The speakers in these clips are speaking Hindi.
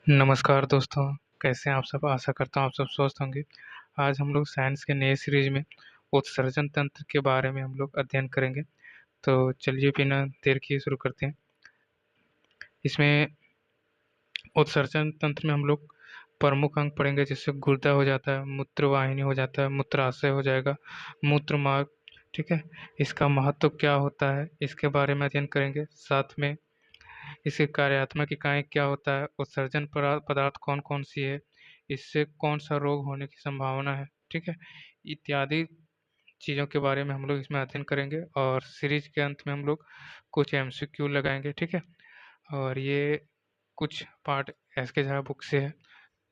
नमस्कार दोस्तों, कैसे हैं आप सब? आशा करता हूँ आप सब स्वस्थ होंगे। आज हम लोग साइंस के नए सीरीज में उत्सर्जन तंत्र के बारे में हम लोग अध्ययन करेंगे। तो चलिए बिना देर किए शुरू करते हैं। इसमें उत्सर्जन तंत्र में हम लोग प्रमुख अंग पढ़ेंगे, जैसे गुर्दा हो जाता है, मूत्रवाहिनी हो जाता है, मूत्राशय हो जाएगा, मूत्र मार्ग। ठीक है, इसका महत्व क्या होता है इसके बारे में अध्ययन करेंगे। साथ में इसकी कार्यात्मक इकाई क्या होता है, उत्सर्जन पदार्थ कौन कौन सी है, इससे कौन सा रोग होने की संभावना है, ठीक है, इत्यादि चीज़ों के बारे में हम लोग इसमें अध्ययन करेंगे। और सीरीज के अंत में हम लोग कुछ एमसीक्यू लगाएंगे, ठीक है। और ये कुछ पार्ट एस के झा बुक से है,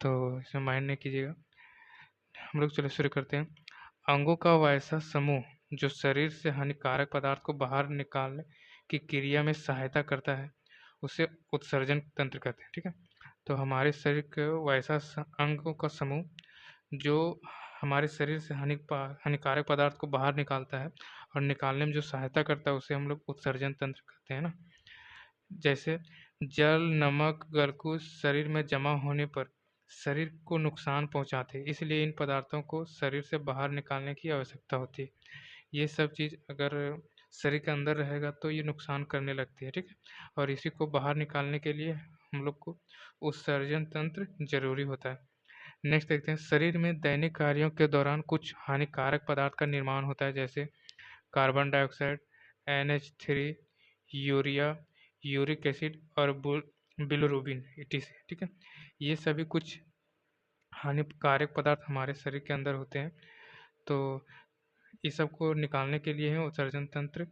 तो इसमें माइंड नहीं कीजिएगा। हम लोग चलो शुरू करते हैं। अंगों का वैसा समूह जो शरीर से हानिकारक पदार्थ को बाहर निकालने की क्रिया में सहायता करता है, उसे उत्सर्जन तंत्र कहते हैं, ठीक है। तो हमारे शरीर के वैसा अंगों का समूह जो हमारे शरीर से हानिकारक पदार्थ को बाहर निकालता है और निकालने में जो सहायता करता है, उसे हम लोग उत्सर्जन तंत्र कहते हैं ना। जैसे जल, नमक, ग्लूकोज शरीर में जमा होने पर शरीर को नुकसान पहुंचाते हैं, इसलिए इन पदार्थों को शरीर से बाहर निकालने की आवश्यकता होती है। ये सब चीज़ अगर शरीर के अंदर रहेगा तो ये नुकसान करने लगती है, ठीक है। और इसी को बाहर निकालने के लिए हम लोग को उत्सर्जन तंत्र जरूरी होता है। नेक्स्ट देखते हैं, शरीर में दैनिक कार्यों के दौरान कुछ हानिकारक पदार्थ का निर्माण होता है, जैसे carbon dioxide, NH3, urea, uric acid और बिलिरुबिन, ETC, ठीक है। ये सभी कुछ हानिकारक पदार्थ हमारे शरीर के अंदर होते हैं। तो इस सब को निकालने के लिए ही उत्सर्जन तंत्र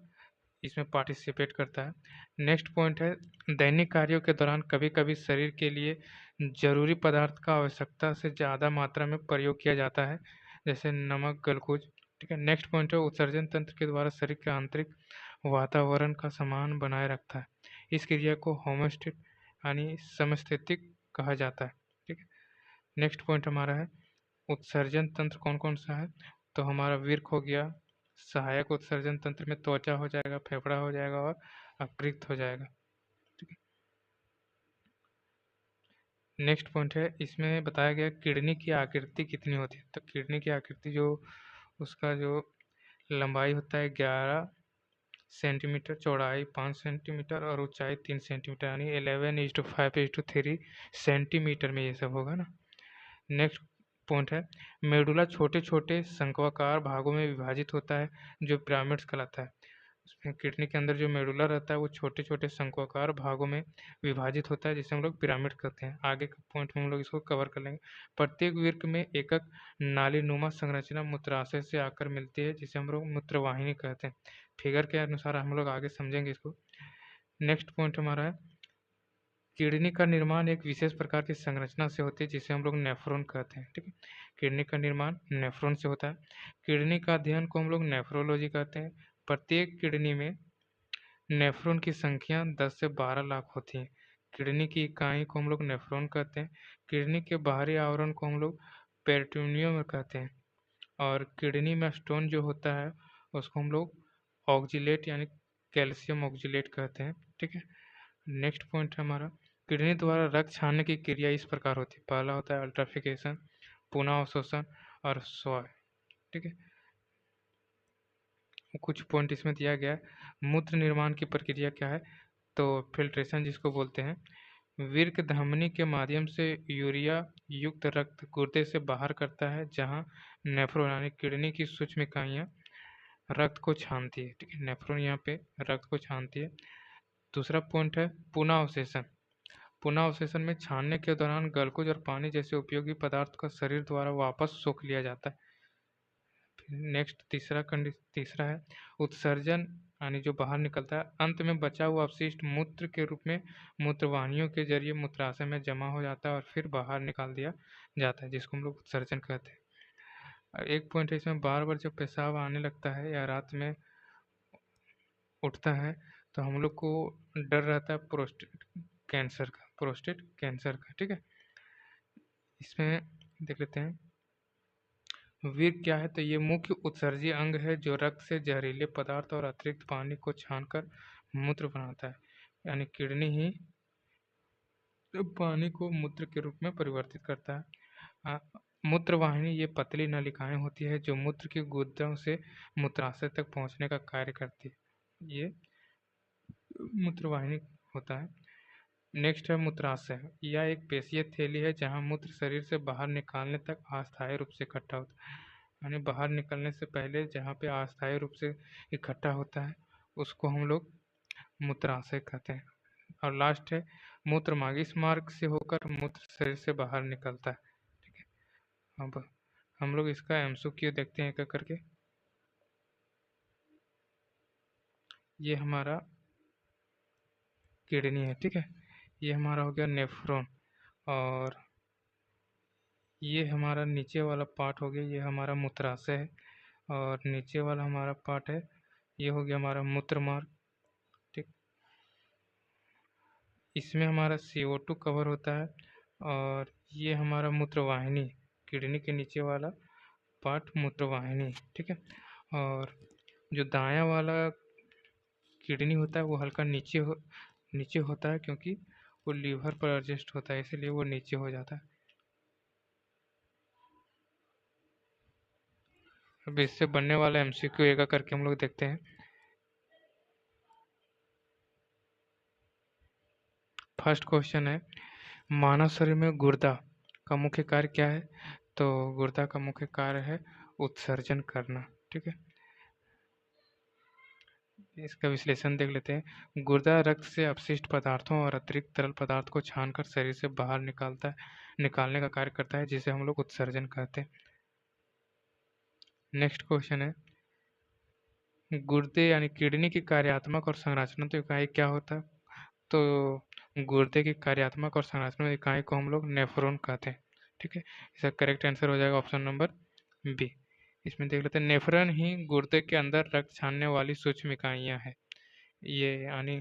इसमें पार्टिसिपेट करता है। नेक्स्ट पॉइंट है, दैनिक कार्यों के दौरान कभी कभी शरीर के लिए जरूरी पदार्थ का आवश्यकता से ज़्यादा मात्रा में प्रयोग किया जाता है, जैसे नमक, ग्लूकोज, ठीक है। नेक्स्ट पॉइंट है, उत्सर्जन तंत्र के द्वारा शरीर के आंतरिक वातावरण का समान बनाए रखता है। इस क्रिया को होमोस्टेट यानी समस्थैतिक कहा जाता है, ठीक है। नेक्स्ट पॉइंट हमारा है, उत्सर्जन तंत्र कौन कौन सा है। तो हमारा विर्क हो गया, सहायक उत्सर्जन तंत्र में त्वचा हो जाएगा, फेफड़ा हो जाएगा और अपृक्त हो जाएगा, ठीक है। नेक्स्ट पॉइंट है, इसमें बताया गया किडनी की आकृति कितनी होती है। तो किडनी की आकृति जो उसका जो लंबाई होता है 11 सेंटीमीटर, चौड़ाई 5 सेंटीमीटर और ऊंचाई 3 सेंटीमीटर, यानी 11:5:3 सेंटीमीटर में ये सब होगा ना। नेक्स्ट पॉइंट है, मेडुला छोटे छोटे शंक्वाकार भागों में विभाजित होता है, जो पिरामिड्स कहलाता है। उसमें किडनी के अंदर जो मेडुला रहता है वो छोटे छोटे शंक्वाकार भागों में विभाजित होता है, जिसे हम लोग पिरामिड कहते हैं। आगे के पॉइंट में हम लोग इसको कवर कर लेंगे। प्रत्येक वृक्क में एकक नालीनुमा संरचना मूत्राशय से आकर मिलती है, जिसे हम लोग मूत्रवाहिनी कहते हैं। फिगर के अनुसार हम लोग आगे समझेंगे इसको। नेक्स्ट पॉइंट हमारा है, किडनी का निर्माण एक विशेष प्रकार की संरचना से होती है, जिसे हम लोग नेफ्रॉन कहते हैं, ठीक है। किडनी का निर्माण नेफ्रॉन से होता है। किडनी का अध्ययन को हम लोग नेफ्रोलॉजी कहते हैं। प्रत्येक किडनी में नेफ्रॉन की संख्या 10 से 12 लाख होती है। किडनी की इकाई को हम लोग नेफ्रॉन कहते हैं। किडनी के बाहरी आवरण को हम लोग पेरिटोनियम कहते हैं। और किडनी में स्टोन जो होता है उसको हम लोग ऑक्जिलेट यानी कैल्शियम ऑक्जिलेट कहते हैं, ठीक है। नेक्स्ट पॉइंट है हमारा, किडनी द्वारा रक्त छानने की क्रिया इस प्रकार होती है। पहला होता है अल्ट्राफिकेशन, पुनः अवशोषण और स्वाय, ठीक है। कुछ पॉइंट इसमें दिया गया है। मूत्र निर्माण की प्रक्रिया क्या है, तो फिल्ट्रेशन जिसको बोलते हैं। विर्क धमनी के माध्यम से यूरिया युक्त रक्त गुर्दे से बाहर करता है, जहां नेफ्रॉन यानी किडनी की सूक्ष्म इकाइयाँ रक्त को छानती है, ठीक है। नेफ्रॉन यहाँ पे रक्त को छानती है। दूसरा पॉइंट है पुनः अवशोषण। पुनः अवशोषण में छानने के दौरान ग्लूकोज और पानी जैसे उपयोगी पदार्थ का शरीर द्वारा वापस सोख लिया जाता है। नेक्स्ट तीसरा है उत्सर्जन, यानी जो बाहर निकलता है। अंत में बचा हुआ अपशिष्ट मूत्र के रूप में मूत्रवाहिनियों के जरिए मूत्राशय में जमा हो जाता है और फिर बाहर निकाल दिया जाता है, जिसको हम लोग उत्सर्जन कहते हैं। और एक पॉइंट है इसमें, बार बार जब पेशाब आने लगता है या रात में उठता है तो हम लोग को डर रहता है प्रोस्टेट कैंसर का, ठीक है। इसमें देख लेते हैं, वीर्य क्या है। तो ये मुख्य उत्सर्जी अंग है जो रक्त से जहरीले पदार्थ और अतिरिक्त पानी को छानकर मूत्र बनाता है, यानी किडनी ही पानी को मूत्र के रूप में परिवर्तित करता है। मूत्रवाहिनी ये पतली नलिकाएं होती है जो मूत्र की गुदों से मूत्राशय तक पहुंचने का कार्य करती है। ये मूत्रवाहिनी होता है। नेक्स्ट है मूत्राशय। यह एक पेशीय थैली है जहां मूत्र शरीर से बाहर निकालने तक अस्थायी रूप से इकट्ठा होता है, यानी बाहर निकलने से पहले जहाँ पे अस्थायी रूप से इकट्ठा होता है उसको हम लोग मूत्राशय कहते हैं। और लास्ट है मूत्रमार्ग। इस मार्ग से होकर मूत्र शरीर से बाहर निकलता है। ठीक है, अब हम लोग इसका एमसीक्यू देखते हैं क्या करके। ये हमारा किडनी है, ठीक है, ये हमारा हो गया नेफ्रॉन, और ये हमारा नीचे वाला पार्ट हो गया, ये हमारा मूत्राशय है, और नीचे वाला हमारा पार्ट है ये हो गया हमारा मूत्र मार्ग। ठीक, इसमें हमारा CO2 कवर होता है, और ये हमारा मूत्रवाहिनी, किडनी के नीचे वाला पार्ट मूत्रवाहिनी। ठीक है, और जो दायां वाला किडनी होता है वो हल्का नीचे होता है, क्योंकि वो लीवर पर एडजस्ट होता है, इसीलिए वो नीचे हो जाता है। अब इससे बनने वाला एमसीक्यू एक करके हम लोग देखते हैं। फर्स्ट क्वेश्चन है, मानव शरीर में गुर्दा का मुख्य कार्य क्या है? तो गुर्दा का मुख्य कार्य है उत्सर्जन करना। ठीक है, इसका विश्लेषण देख लेते हैं। गुर्दा रक्त से अपशिष्ट पदार्थों और अतिरिक्त तरल पदार्थ को छानकर शरीर से बाहर निकालने का कार्य करता है, जिसे हम लोग उत्सर्जन कहते हैं। नेक्स्ट क्वेश्चन है, गुर्दे यानी किडनी की कार्यात्मक और संरचनात्मक इकाई क्या होता है? तो गुर्दे की कार्यात्मक और संरचनात्मक इकाई को हम लोग नेफ्रॉन कहते हैं। ठीक है, इसका करेक्ट आंसर हो जाएगा ऑप्शन नंबर बी। इसमें देख लेते हैं, नेफ्रॉन ही गुर्दे के अंदर रक्त छानने वाली सूक्ष्म इकाइयां हैं। ये यानी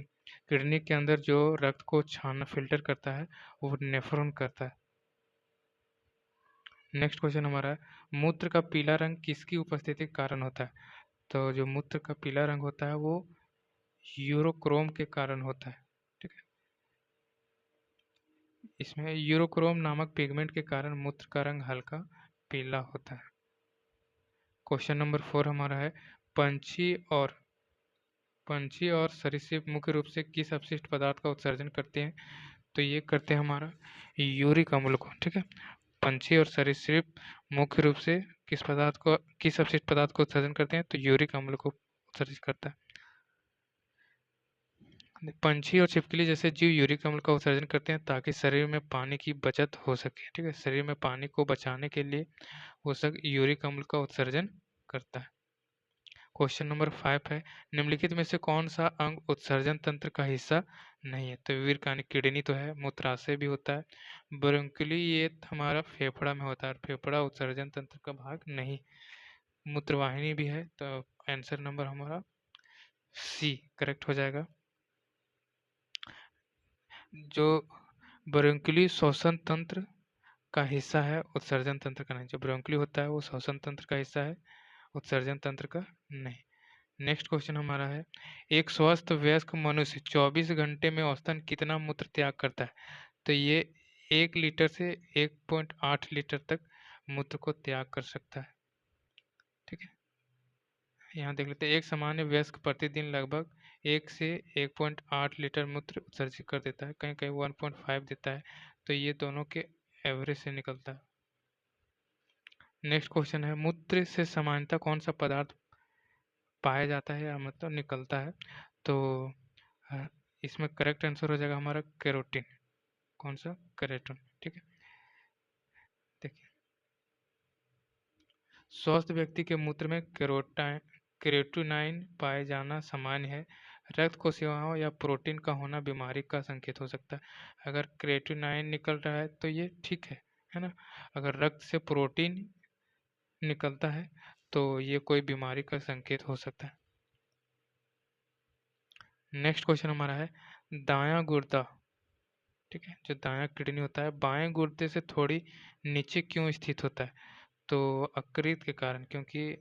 किडनी के अंदर जो रक्त को छानना फिल्टर करता है वो नेफ्रॉन करता है। नेक्स्ट क्वेश्चन हमारा है, मूत्र का पीला रंग किसकी उपस्थिति के कारण होता है? तो जो मूत्र का पीला रंग होता है वो यूरोक्रोम के कारण होता है। ठीक है, इसमें यूरोक्रोम नामक पिगमेंट के कारण मूत्र का रंग हल्का पीला होता है। क्वेश्चन नंबर 4 हमारा है, पंछी और सरीसृप मुख्य रूप से किस अपशिष्ट पदार्थ का उत्सर्जन करते हैं? तो ये करते हैं हमारा यूरिक अम्ल को। ठीक है, पंछी और सरीसृप मुख्य रूप से किस अपशिष्ट पदार्थ को उत्सर्जन करते हैं? तो यूरिक अम्ल को उत्सर्जित करता है। पंछी और छिपकली जैसे जीव यूरिक अम्ल का उत्सर्जन करते हैं ताकि शरीर में पानी की बचत हो सके। ठीक है, शरीर में पानी को बचाने के लिए वो सब यूरिक अम्ल का उत्सर्जन करता है। क्वेश्चन नंबर 5 है, निम्नलिखित में से कौन सा अंग उत्सर्जन तंत्र का हिस्सा नहीं है? तो वीर यानी किडनी तो है, मूत्राशय भी होता है, ब्रोंकुली ये हमारा फेफड़ा में होता है, फेफड़ा उत्सर्जन तंत्र का भाग नहीं। मूत्रवाहिनी भी है, तो आंसर नंबर हमारा सी करेक्ट हो जाएगा। जो ब्रोंकुली श्वसन तंत्र का हिस्सा है, उत्सर्जन तंत्र का नहीं। जो ब्रोंकुली होता है वो श्वसन तंत्र का हिस्सा है, उत्सर्जन तंत्र का नहीं। नेक्स्ट क्वेश्चन हमारा है, एक स्वस्थ वयस्क मनुष्य 24 घंटे में औसतन कितना मूत्र त्याग करता है? तो ये 1 लीटर से 1.8 लीटर तक मूत्र को त्याग कर सकता है। ठीक है, यहाँ देख लेते हैं, एक सामान्य वयस्क प्रतिदिन लगभग 1 से 1.8 लीटर मूत्र उत्सर्जित कर देता है, कहीं कहीं 1.5 देता है, तो ये दोनों के एवरेज से निकलता है। नेक्स्ट क्वेश्चन है, मूत्र से सामान्यतः कौन सा पदार्थ पाया जाता है या मतलब निकलता है? तो इसमें करेक्ट आंसर हो जाएगा हमारा केरोटिन। कौन सा? केराटिन। ठीक है, देखिए, स्वस्थ व्यक्ति के मूत्र में केरोटिनाइन पाए जाना सामान्य है। रक्त कोशिकाओं या प्रोटीन का होना बीमारी का संकेत हो सकता है। अगर क्रिएटिनाइन निकल रहा है तो ये ठीक है ना? अगर रक्त से प्रोटीन निकलता है तो ये कोई बीमारी का संकेत हो सकता है। नेक्स्ट क्वेश्चन हमारा है, दायां गुर्दा, ठीक है, जो दायां किडनी होता है बाएं गुर्दे से थोड़ी नीचे क्यों स्थित होता है? तो यकृत के कारण, क्योंकि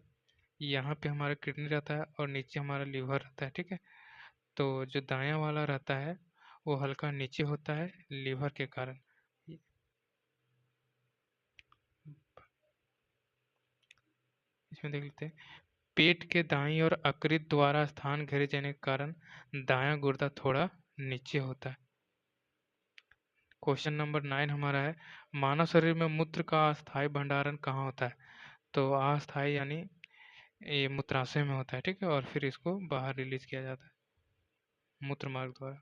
यहाँ पे हमारा किडनी रहता है और नीचे हमारा लीवर रहता है। ठीक है, तो जो दायां वाला रहता है वो हल्का नीचे होता है लीवर के कारण। इसमें देख लेते हैं, पेट के दाईं और यकृत द्वारा स्थान घेरे जाने के कारण दायां गुर्दा थोड़ा नीचे होता है। क्वेश्चन नंबर 9 हमारा है, मानव शरीर में मूत्र का अस्थायी भंडारण कहाँ होता है? तो अस्थायी यानी ये मूत्राशय में होता है, ठीक है, और फिर इसको बाहर रिलीज किया जाता है मूत्र मार्ग द्वारा।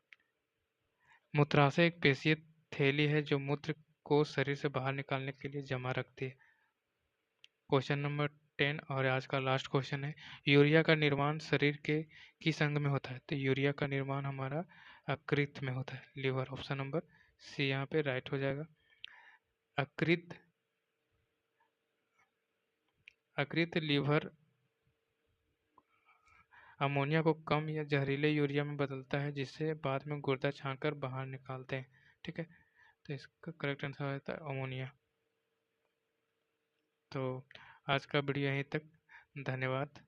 मूत्राशय एक पेशीय थैली है जो मूत्र को शरीर से बाहर निकालने के लिए जमा रखती है। क्वेश्चन नंबर 10 और आज का लास्ट क्वेश्चन है, यूरिया का निर्माण शरीर के किस अंग में होता है? तो यूरिया का निर्माण हमारा यकृत में होता है, लीवर। ऑप्शन नंबर सी यहाँ पे राइट हो जाएगा। यकृत, यकृत लीवर अमोनिया को कम या जहरीले यूरिया में बदलता है, जिससे बाद में गुर्दा छानकर बाहर निकालते हैं, ठीक है। तो इसका करेक्ट आंसर होता है अमोनिया। तो आज का वीडियो यहीं तक, धन्यवाद।